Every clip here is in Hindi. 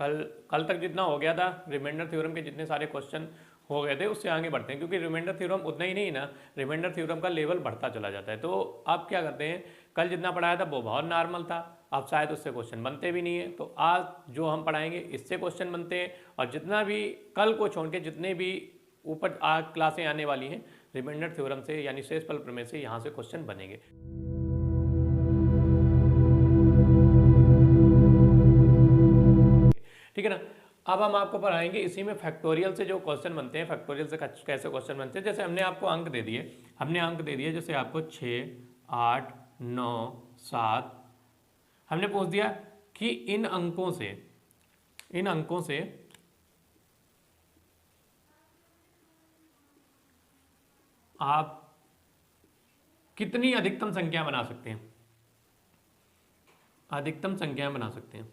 कल कल तक जितना हो गया था रिमाइंडर थ्योरम के जितने सारे क्वेश्चन हो गए थे उससे आगे बढ़ते हैं, क्योंकि रिमाइंडर थ्योरम उतना ही नहीं ना, रिमाइंडर थ्योरम का लेवल बढ़ता चला जाता है। तो आप क्या करते हैं, कल जितना पढ़ाया था वो बहुत नॉर्मल था, अब शायद उससे क्वेश्चन बनते भी नहीं है, तो आज जो हम पढ़ाएंगे इससे क्वेश्चन बनते हैं। और जितना भी कल को छोड़ के जितने भी ऊपर क्लासें आने वाली हैं रिमाइंडर थ्योरम से यानी शेषफल प्रमेय से यहाँ से क्वेश्चन बनेंगे। ठीक है ना। अब हम आपको पढ़ाएंगे इसी में फैक्टोरियल से जो क्वेश्चन बनते हैं, फैक्टोरियल से कैसे क्वेश्चन बनते हैं। जैसे हमने आपको अंक दे दिए, जैसे आपको 6, 8, 9, 7, हमने पूछ दिया कि इन अंकों से आप कितनी अधिकतम संख्या बना सकते हैं, अधिकतम संख्याएं बना सकते हैं।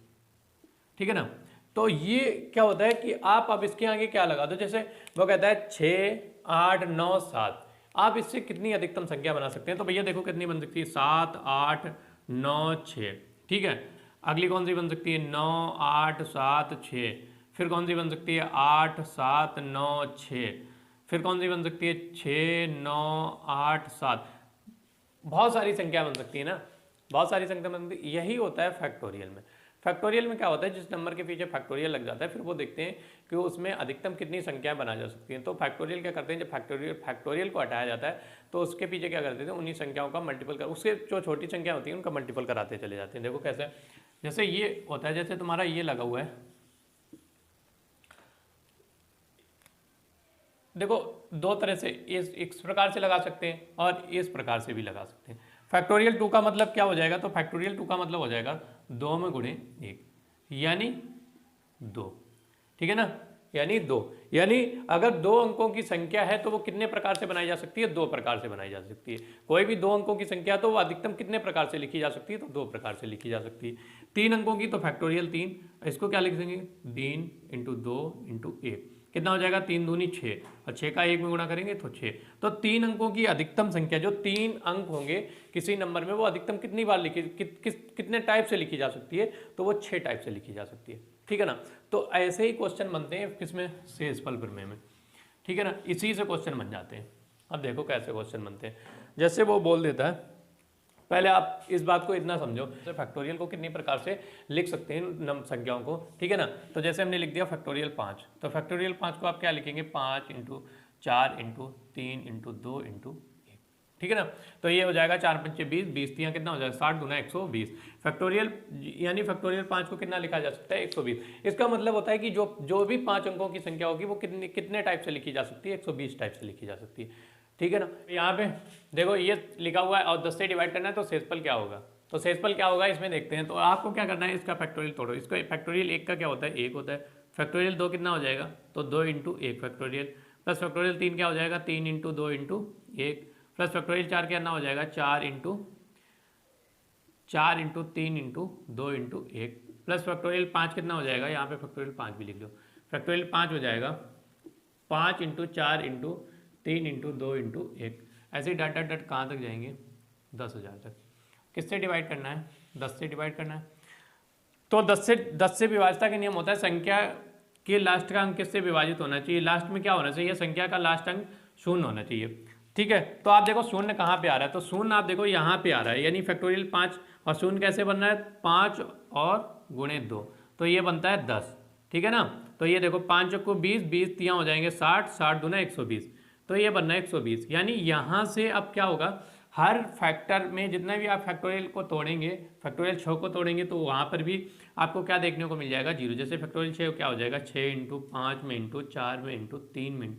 ठीक है ना। तो ये क्या होता है कि आप अब इसके आगे क्या लगा दो, जैसे वो कहता है 6, 8, 9, 7, आप इससे कितनी अधिकतम संख्या बना सकते हैं। तो भैया देखो कितनी बन सकती है, 7, 8, 9, 6। ठीक है, अगली कौन सी बन सकती है, 9, 8, 7, 6। फिर कौन सी बन सकती है, 8, 7, 9, 6। फिर कौन सी बन सकती है, 6, 9, 8, 7। बहुत सारी संख्या बन सकती है ना, बहुत सारी संख्या बन सकती है। यही होता है फैक्टोरियल में। फैक्टोरियल में क्या होता है, जिस नंबर के पीछे फैक्टोरियल लग जाता है फिर वो देखते हैं कि उसमें अधिकतम कितनी संख्याएं बना जा सकती हैं। तो फैक्टोरियल क्या करते हैं, जब फैक्टोरियल को हटाया जाता है तो उसके पीछे क्या करते थे, उन्हीं संख्याओं का मल्टीपल कर, उससे जो छोटी संख्या होती है उनका मल्टीपल कराते चले जाते हैं। देखो कैसे, जैसे ये होता है, जैसे तुम्हारा ये लगा हुआ है, देखो दो तरह से इस प्रकार से लगा सकते हैं और इस प्रकार से भी लगा सकते हैं। फैक्टोरियल 2 का मतलब क्या हो जाएगा, तो फैक्टोरियल 2 का मतलब हो जाएगा 2 में गुणे 1 यानी 2। ठीक है ना, यानी 2, यानी अगर 2 अंकों की संख्या है तो वो कितने प्रकार से बनाई जा सकती है, 2 प्रकार से बनाई जा सकती है। कोई भी 2 अंकों की संख्या तो वो अधिकतम कितने प्रकार से लिखी जा सकती है, तो 2 प्रकार से लिखी जा सकती है। 3 अंकों की तो फैक्टोरियल 3, इसको क्या लिख देंगे, 3 × 2 × 1, कितना हो जाएगा, 3 दूनी 6, और 6 का 1 में गुणा करेंगे तो 6। तो 3 अंकों की अधिकतम संख्या, जो 3 अंक होंगे किसी नंबर में, वो अधिकतम कितनी बार लिखी कितने टाइप से लिखी जा सकती है, तो वो 6 टाइप से लिखी जा सकती है। ठीक है ना। तो ऐसे ही क्वेश्चन बनते हैं किसमें, शेषफल प्रमेय में। ठीक है ना, इसी से क्वेश्चन बन जाते हैं। अब देखो कैसे क्वेश्चन बनते हैं, जैसे वो बोल देता है, पहले आप इस बात को इतना समझो, तो फैक्टोरियल को कितनी प्रकार से लिख सकते हैं संख्याओं को। ठीक है ना। तो जैसे हमने लिख दिया फैक्टोरियल 5, तो फैक्टोरियल 5 को आप क्या लिखेंगे, 5 × 4 × 3 × 2 × 1। ठीक है ना। तो ये हो जाएगा 4 × 5 = 20, 20 3 कितना हो जाएगा, 60 × 120। फैक्टोरियल यानी फैक्टोरियल 5 को कितना लिखा जा सकता है, 120। इसका मतलब होता है कि जो भी 5 अंकों की संख्या होगी वो कितने टाइप से लिखी जा सकती है, 120 टाइप से लिखी जा सकती है। ठीक है ना। यहाँ पे देखो ये लिखा हुआ है और 10 से डिवाइड करना है, तो शेषफल क्या होगा, तो शेषफल क्या होगा इसमें देखते हैं। तो आपको क्या करना है, इसका फैक्टोरियल तोड़ो, इसको फैक्टोरियल 1 का क्या होता है, 1 होता है। फैक्टोरियल 2 कितना हो जाएगा, तो 2 × 1 फैक्टोरियल, प्लस फैक्टोरियल 3 क्या हो जाएगा, 3 × 2 × 1, प्लस फैक्टोरियल 4 क्या हो जाएगा, 4 × 3 × 2 × 1, प्लस फैक्टोरियल 5 कितना हो जाएगा, यहाँ पे फैक्टोरियल 5 भी लिख लो, फैक्टोरियल 5 हो जाएगा 5 × 4 × 3 × 2 × 1। ऐसे ही डट डट डट कहाँ तक जाएंगे, 10,000 तक। किससे डिवाइड करना है, 10 से डिवाइड करना है। तो 10 से विभाजता का नियम होता है, संख्या के लास्ट का अंक किससे विभाजित होना चाहिए, लास्ट में क्या होना चाहिए, संख्या का लास्ट अंक 0 होना चाहिए। ठीक है। तो आप देखो 0 कहाँ पे आ रहा है, तो 0 आप देखो यहाँ पे आ रहा है, यानी फैक्टोरियल 5, और 0 कैसे बन रहा है, 5 और गुणे 2, तो ये बनता है 10। ठीक है ना। तो ये देखो 5 को 20, 20 3 हो जाएंगे 60, 60 दूना 120, तो ये बनना है 120। यानी यहाँ से अब क्या होगा, हर फैक्टर में जितना भी आप फैक्टोरियल को तोड़ेंगे, फैक्टोरियल 6 को तोड़ेंगे, तो वहाँ पर भी आपको क्या देखने को मिल जाएगा, 0। जैसे फैक्टोरियल 6 क्या हो जाएगा, 6 × 5 में × 4 में × 3 में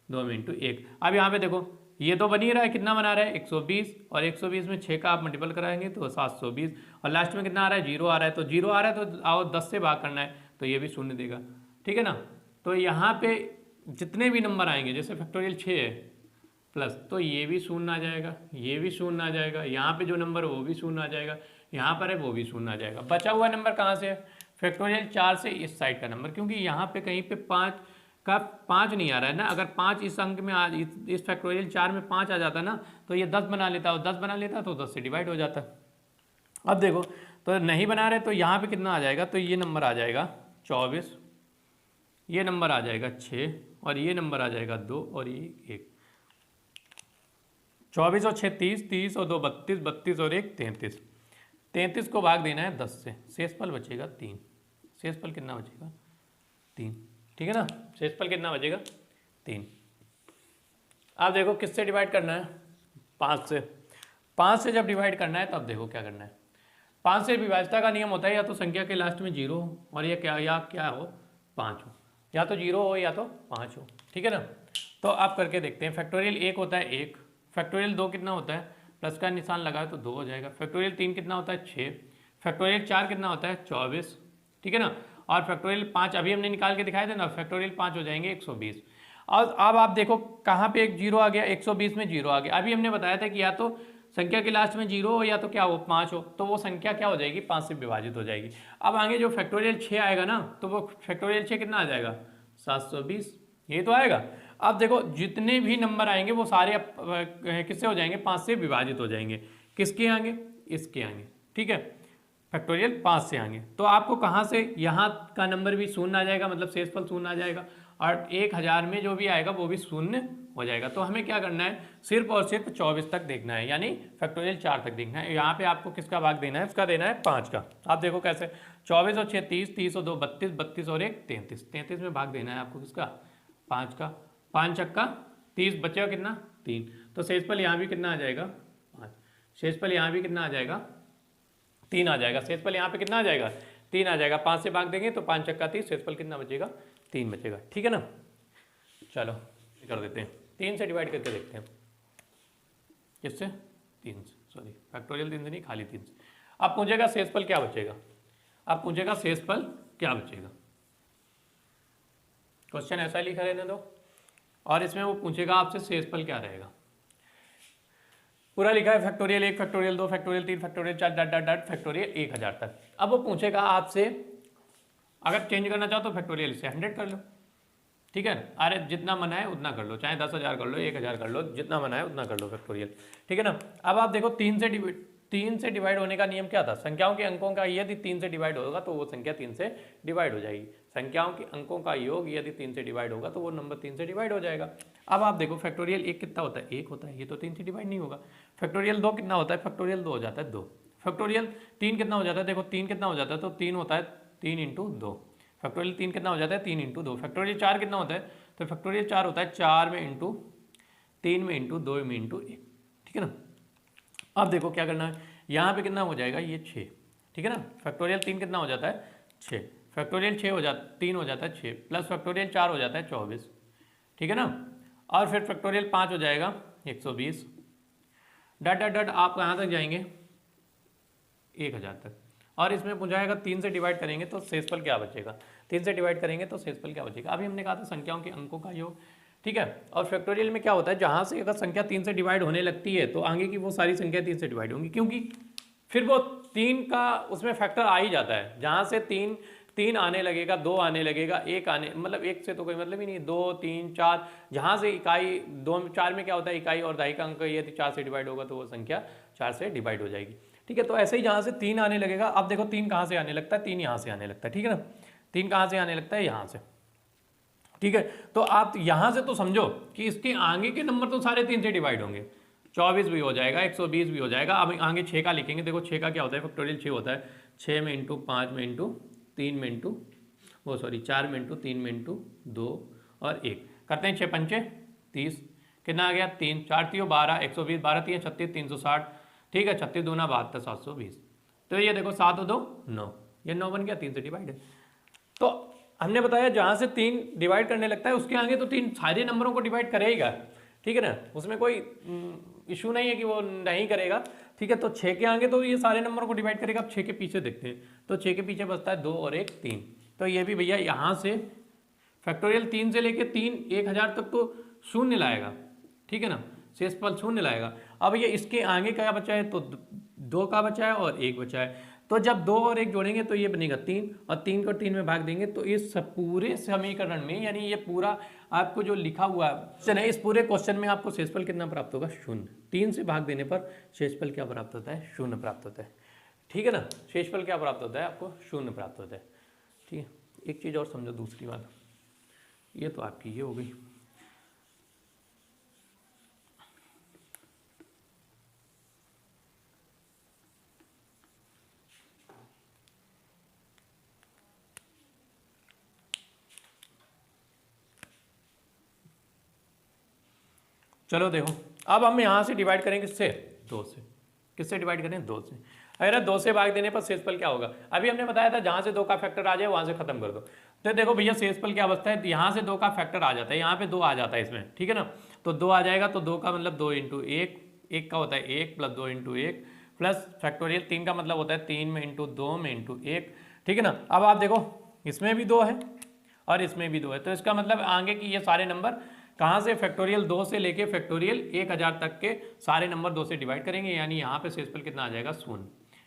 2 में × 1। अब यहाँ पे देखो ये तो बन ही रहा है, कितना बना रहा है, 120, और 120 में 6 का आप मल्टीपल कराएंगे तो 720, और लास्ट में कितना आ रहा है, 0 आ रहा है। तो 0 आ रहा है तो आओ 10 से भाग करना है, तो ये भी 0 देगा। ठीक है ना। तो यहाँ पे जितने भी नंबर आएंगे, जैसे फैक्टोरियल 6 है प्लस, तो ये भी 0 आ जाएगा, ये भी 0 आ जाएगा, यहाँ पे जो नंबर है वो भी 0 आ जाएगा, यहाँ पर है वो भी 0 आ जाएगा। बचा हुआ नंबर कहाँ से है, फैक्टोरियल 4 से इस साइड का नंबर, क्योंकि यहाँ पे कहीं पे 5 नहीं आ रहा है ना। अगर 5 इस अंक में इस फैक्टोरियल 4 में 5 आ जाता ना, तो ये 10 बना लेता, और 10 बना लेता तो 10 से डिवाइड हो जाता। अब देखो तो नहीं बना रहे, तो यहाँ पे कितना आ जाएगा, तो ये नंबर आ जाएगा 24, ये नंबर आ जाएगा 6 और ये नंबर आ जाएगा 2 और ये 1। 24 और 6 30, 30 और 2 32, 32 और 1 33। 33 को भाग देना है 10 से, शेषफल बचेगा 3। शेषफल कितना बचेगा? 3। ठीक है ना, शेषफल कितना बचेगा? 3। आप देखो किससे डिवाइड करना है? 5 से। 5 से जब डिवाइड करना है तब देखो क्या करना है। 5 से विभाज्यता का नियम होता है या तो संख्या के लास्ट में 0 हो और ये क्या हो 5 हो, या तो 0 हो या तो 5 हो। ठीक है ना, तो आप करके देखते हैं। फैक्टोरियल 1 होता है 1, फैक्टोरियल 2 कितना होता है? प्लस का निशान लगाए तो 2 हो जाएगा। फैक्टोरियल 3 कितना होता है? 6। फैक्टोरियल 4 कितना होता है? 24। ठीक है ना, और फैक्टोरियल 5 अभी हमने निकाल के दिखाए थे ना, फैक्टोरियल 5 हो जाएंगे 120। और अब आप देखो कहाँ पे एक 0 आ गया, 120 में 0 आ गया। अभी हमने बताया था कि या तो संख्या के लास्ट में 0 हो या तो क्या हो 5 हो, तो वो संख्या क्या हो जाएगी? 5 से विभाजित हो जाएगी। अब आगे जो फैक्टोरियल 6 आएगा ना, तो वो फैक्टोरियल 6 कितना आ जाएगा? 720, ये तो आएगा। अब देखो जितने भी नंबर आएंगे वो सारे किससे हो जाएंगे? 5 से विभाजित हो जाएंगे। किसके आगे? इसके आगे। ठीक है, फैक्टोरियल 5 से आएंगे। तो आपको कहाँ से यहाँ का नंबर भी शून्य आ जाएगा, मतलब शेषफल शून्य आ जाएगा, और 1000 में जो भी आएगा वो भी शून्य हो जाएगा। तो हमें क्या करना है? सिर्फ और सिर्फ 24 तक देखना है, यानी फैक्टोरियल 4 तक देखना है। यहाँ पे आपको किसका भाग देना है? उसका देना है 5 का। आप देखो कैसे, 24 और 6 30, 30 और 2 32, 32 और 1 33। 33 में भाग देना है आपको किसका? 5 का। 5 चक्का 30, बचेगा कितना? 3। तो शेषफल यहाँ भी कितना आ जाएगा? 5। शेषफल यहाँ भी कितना आ जाएगा? 3 आ जाएगा। शेषफल यहाँ पे कितना आ जाएगा? 3 आ जाएगा। 5 से भाग देंगे तो 5 चक्का 30, शेषफल कितना बचेगा? 3 बचेगा। ठीक है ना, चलो कर देते हैं, 3 से डिवाइड करके देखते हैं। किससे? 3 से, सॉरी फैक्टोरियल 3 से नहीं, खाली 3 से। अब पूछेगा शेषफल क्या बचेगा? अब पूछेगा शेषफल क्या बचेगा? क्वेश्चन ऐसा लिखा रहने दो, और इसमें वो पूछेगा आपसे शेषफल क्या रहेगा। पूरा लिखा है factorial 1, factorial 2, factorial 3, factorial 4 dot dot dot factorial 1000 तक। अब वो पूछेगा आपसे, अगर चेंज करना चाहो तो फैक्टोरियल से 100 कर लो। ठीक है, अरे जितना मना है उतना कर लो, चाहे 10,000 कर लो, 1000 कर लो, जितना मना है उतना कर लो फैक्टोरियल। ठीक है ना, अब आप देखो 3 से डिवाइड होने का नियम क्या था? संख्याओं के अंकों का यदि 3 से डिवाइड होगा तो वो संख्या 3 से डिवाइड हो जाएगी। संख्याओं के अंकों का योग यदि 3 से डिवाइड होगा तो वो नंबर 3 से डिवाइड हो जाएगा। अब आप देखो फैक्टोरियल 1 कितना होता है? 1 होता है, ये तो 3 से डिवाइड नहीं होगा। फैक्टोरियल 2 कितना होता है? फैक्टोरियल 2 हो जाता है 2। फैक्टोरियल 3 कितना हो जाता है? देखो 3 कितना हो जाता है? तो 3 होता है 3 × 2। फैक्टोरियल 3 कितना हो जाता है? 3 × 2। फैक्टोरियल 4 कितना होता है? तो फैक्टोरियल 4 होता है 4 में इंटू 3 में इंटू 2 में इंटू 1। ठीक है ना, अब देखो क्या करना है, यहाँ पे कितना हो जाएगा? ये 6। ठीक है ना, फैक्टोरियल 3 कितना हो जाता है? 6। फैक्टोरियल 6 हो जाता 3 हो जाता है 6, प्लस फैक्टोरियल 4 हो जाता है 24। ठीक है ना, और फिर फैक्टोरियल 5 हो जाएगा 120। डट डट डट आप कहाँ तक जाएंगे? 1000 तक। और इसमें पूछाएगा 3 से डिवाइड करेंगे तो शेषफल क्या बचेगा? 3 से डिवाइड करेंगे तो शेषफल क्या बचेगा? अभी हमने कहा था संख्याओं के अंकों का योग। ठीक है, और फैक्टोरियल में क्या होता है? जहाँ से अगर संख्या 3 से डिवाइड होने लगती है तो आगे की वो सारी संख्या 3 से डिवाइड होंगी, क्योंकि फिर वो 3 का उसमें फैक्टर आ ही जाता है। जहाँ से 3 आने लगेगा, 2 आने लगेगा, 1 आने, मतलब 1 से तो कोई मतलब ही नहीं, 2 3 4, जहाँ से इकाई 2 4 में क्या होता है? इकाई और दहाई का अंक यदि 4 से डिवाइड होगा तो वो संख्या 4 से डिवाइड हो जाएगी। ठीक है, तो ऐसे ही जहाँ से 3 आने लगेगा, अब देखो 3 कहाँ से आने लगता है? 3 यहाँ से आने लगता है। ठीक है ना, 3 कहाँ से आने लगता है? यहाँ से। ठीक है, तो आप यहाँ से तो समझो कि इसके आगे के नंबर तो सारे 3 से डिवाइड होंगे। 24 भी हो जाएगा, 120 भी हो जाएगा। अब आगे 6 का लिखेंगे, देखो 6 का क्या होता है? फैक्टोरियल 6 होता है 6 में इंटू 5 में इंटू 3 में इंटू 4 में इंटू 3 में इंटू 2 और 1 करते हैं। 6 पंचे 30, कितना आ गया? 3 4 3 12, 120, 12 3 36, 360। ठीक है, 36 दूना 72, 720। तो ये देखो 7 और 2 9, ये 9 बन गया, 3 से डिवाइड है। तो हमने बताया जहाँ से 3 डिवाइड करने लगता है उसके आगे तो 3 सारे नंबरों को डिवाइड करेगा। ठीक है ना, उसमें कोई इशू नहीं है कि वो नहीं करेगा। ठीक है, तो 6 के आगे तो ये सारे नंबरों को डिवाइड करेगा। अब 6 के पीछे देखते हैं, तो 6 के पीछे बचता है 2 और 1 3। तो ये भी भैया यहाँ से फैक्टोरियल 3 से लेके 1000 तक तो शून्य लाएगा। ठीक है ना, शेषफल शून्य लाएगा। अब ये इसके आगे क्या बचा है? तो 2 का बचा है और 1 बचा है। तो जब 2 और 1 जोड़ेंगे तो ये बनेगा 3, और 3 को 3 में भाग देंगे तो इस पूरे समीकरण में, यानी ये पूरा आपको जो लिखा हुआ है इस पूरे क्वेश्चन में आपको शेषफल कितना प्राप्त होगा? 0। 3 से भाग देने पर शेषफल क्या प्राप्त होता है? 0 प्राप्त होता है। ठीक है ना, शेषफल क्या प्राप्त होता है? आपको 0 प्राप्त होता है। ठीक है, एक चीज़ और समझो, दूसरी बात, ये तो आपकी ये हो गई। चलो देखो, अब हम यहाँ से डिवाइड करेंगे किससे, 2 से। किससे डिवाइड करें, 2 से। अरे 2 से भाग देने पर शेषफल क्या होगा, अभी हमने बताया था जहाँ से 2 का फैक्टर आ जाए वहाँ से खत्म कर दो। तो देखो भैया शेषफल क्या अवस्था है, यहाँ से 2 का फैक्टर आ जाता है, यहाँ पे 2 आ जाता है इसमें, ठीक है ना। तो 2 आ जाएगा, तो 2 का मतलब 2 इंटू 1, 1 का होता है 1 प्लस 2 इंटू 1 प्लस फैक्टोरियल 3 का मतलब होता है 3 में इंटू 2 में इंटू 1, ठीक है ना। अब आप देखो इसमें भी 2 है और इसमें भी 2 है, तो इसका मतलब आगे की ये सारे नंबर कहाँ से, फैक्टोरियल 2 से लेके फैक्टोरियल 1000 तक के सारे नंबर 2 से डिवाइड करेंगे, यानी यहाँ पे शेषफल कितना आ जाएगा, 0।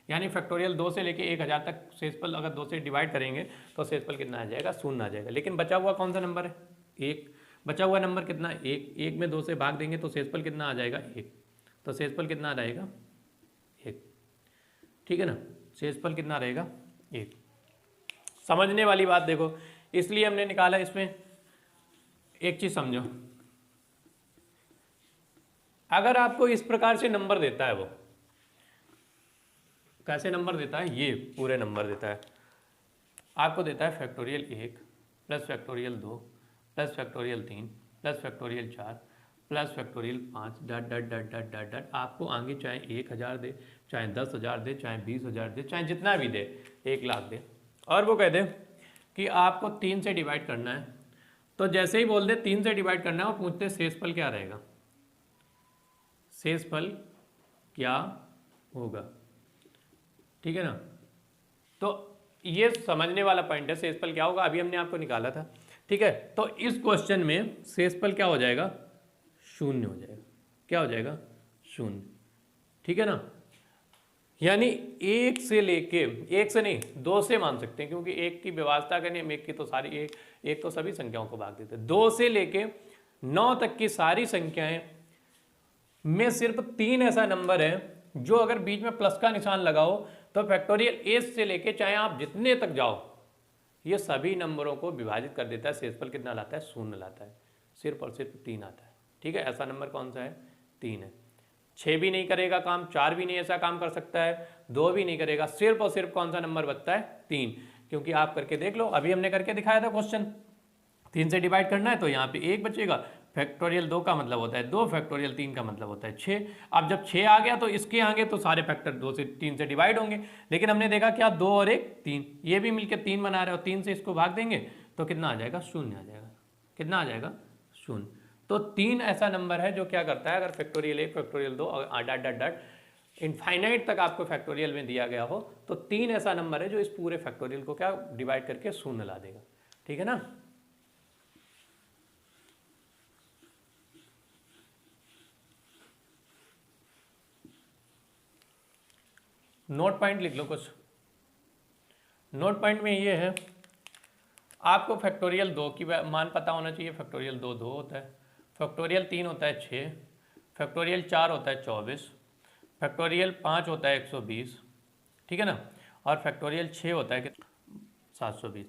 यानी फैक्टोरियल 2 से लेके 1000 तक शेषफल अगर 2 से डिवाइड करेंगे तो शेषफल कितना आ जाएगा, 0 आ जाएगा। लेकिन बचा हुआ कौन सा नंबर है, 1। बचा हुआ नंबर कितना, 1। 1 में 2 से भाग देंगे तो शेषफल कितना आ जाएगा, 1। तो शेषफल कितना आ जाएगा, 1, ठीक है ना। शेषफल कितना रहेगा, 1। समझने वाली बात देखो, इसलिए हमने निकाला। इसमें एक चीज समझो, अगर आपको इस प्रकार से नंबर देता है, वो कैसे नंबर देता है, ये पूरे नंबर देता है, आपको देता है factorial 1 plus factorial 2 plus factorial 3 plus factorial 4 plus factorial 5 डट डट डट डट डट डट। आपको आगे चाहे 1000 दे, चाहे 10,000 दे, चाहे 20,000 दे, चाहे जितना भी दे, 1 लाख दे, और वो कह दे कि आपको 3 से डिवाइड करना है, तो जैसे ही बोल दे 3 से डिवाइड करना है, वो पूछते शेषफल क्या रहेगा, शेषफल क्या होगा, ठीक है ना। तो ये समझने वाला पॉइंट है, शेषफल क्या होगा, अभी हमने आपको निकाला था, ठीक है। तो इस क्वेश्चन में शेषफल क्या हो जाएगा, 0 हो जाएगा। क्या हो जाएगा, 0, ठीक है ना। यानी 1 से लेके, 1 से नहीं 2 से मान सकते हैं, क्योंकि 1 की व्यवस्था करनी, हम 1 की तो सारी, एक तो सभी संख्याओं को भाग देते हैं। 2 से लेके 9 तक की सारी संख्याएं में सिर्फ 3 ऐसा नंबर है जो अगर बीच में प्लस का निशान लगाओ तो फैक्टोरियल एस से लेके चाहे आप जितने तक जाओ, ये सभी नंबरों को विभाजित कर देता है। शेषफल कितना लाता है, 0 लाता है, सिर्फ और सिर्फ 3 आता है, ठीक है। ऐसा नंबर कौन सा है, 3 है। 6 भी नहीं करेगा काम, 4 भी नहीं ऐसा काम कर सकता है, 2 भी नहीं करेगा, सिर्फ और सिर्फ कौन सा नंबर बचता है, 3। क्योंकि आप करके देख लो, अभी हमने करके दिखाया था क्वेश्चन, 3 से डिवाइड करना है तो यहाँ पे 1 बचेगा, फैक्टोरियल 2 का मतलब होता है 2, फैक्टोरियल 3 का मतलब होता है 6। अब जब 6 आ गया तो इसके आगे तो सारे फैक्टर 2 से 3 से डिवाइड होंगे, लेकिन हमने देखा क्या, 2 और 1 3, ये भी मिलकर 3 बना रहे हो, 3 से इसको भाग देंगे तो कितना आ जाएगा, 0 आ जाएगा। कितना आ जाएगा, 0। तो 3 ऐसा नंबर है जो क्या करता है, अगर फैक्टोरियल 1 फैक्टोरियल 2 और डट डट डट इनफाइनाइट तक आपको फैक्टोरियल में दिया गया हो, तो 3 ऐसा नंबर है जो इस पूरे फैक्टोरियल को क्या डिवाइड करके 0 ला देगा, ठीक है ना। नोट पॉइंट लिख लो कुछ। नोट पॉइंट में ये है, आपको फैक्टोरियल 2 की मान पता होना चाहिए। फैक्टोरियल 2 2 होता है, फैक्टोरियल 3 होता है 6, फैक्टोरियल 4 होता है 24, फैक्टोरियल 5 होता है 120, ठीक है ना, और फैक्टोरियल 6 होता है 720।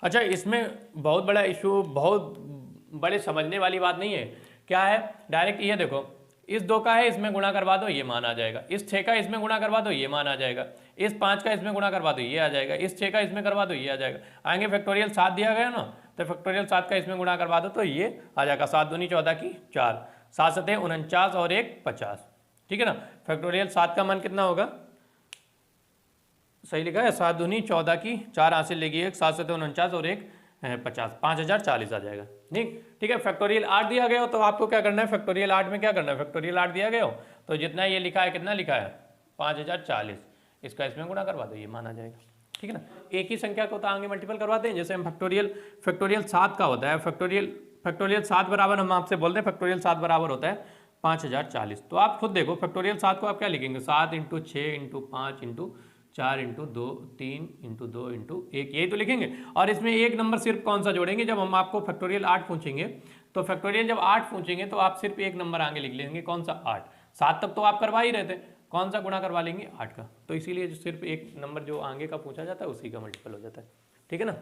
अच्छा, इसमें बहुत बड़ा इशू, बहुत बड़े समझने वाली बात नहीं है। क्या है, डायरेक्ट ये देखो, इस 2 का है इसमें गुणा करवा दो, ये मान आ जाएगा। इस 6 का इसमें गुणा करवा दो, ये मान आ जाएगा। इस 5 का इसमें गुणा करवा दो, ये आ जाएगा। इस 6 का इसमें करवा दो, ये आ जाएगा। आएंगे फैक्टोरियल 7 दिया गया ना, तो फैक्टोरियल 7 का इसमें गुणा करवा दो तो ये आ जाएगा। 7 दूनी 14 की 4, 7 सते 49 और 1 50, ठीक है ना। फैक्टोरियल 7 का मान कितना होगा, सही लिखा है, 7 दूनी 14 की 4 हासिल लेगी 1, 7 सते 49 और 1 50, 5040 आ जाएगा, ठीक है। फैक्टोरियल 8 दिया गया हो तो आपको क्या करना है, फैक्टोरियल 8 में क्या करना है, फैक्टोरियल 8 दिया गया हो तो जितना ये लिखा है, कितना लिखा है 5040, इसका इसमें गुणा करवा दो, ये माना जाएगा, ठीक है ना। एक ही संख्या को तो आगे मल्टीपल करवाते हैं, जैसे हम फैक्टोरियल 7 का होता है, फैक्टोरियल 7 बराबर, हम आपसे बोलते हैं फैक्टोरियल 7 बराबर होता है 5040। तो आप खुद देखो फैक्टोरियल 7 को आप क्या लिखेंगे, 7 into 6 into 5 into 4 into 2 3 into 2 into 1, यही तो लिखेंगे। और इसमें एक नंबर सिर्फ कौन सा जोड़ेंगे, जब हम आपको फैक्टोरियल 8 पूछेंगे, तो फैक्टोरियल जब 8 पूछेंगे तो आप सिर्फ एक नंबर आगे लिख लेंगे, कौन सा 8। 7 तक तो आप करवा ही रहे थे, कौन सा गुणा करवा लेंगे 8 का। तो इसीलिए सिर्फ एक नंबर जो आगे का पूछा जाता है उसी का मल्टीपल हो जाता है, ठीक है ना।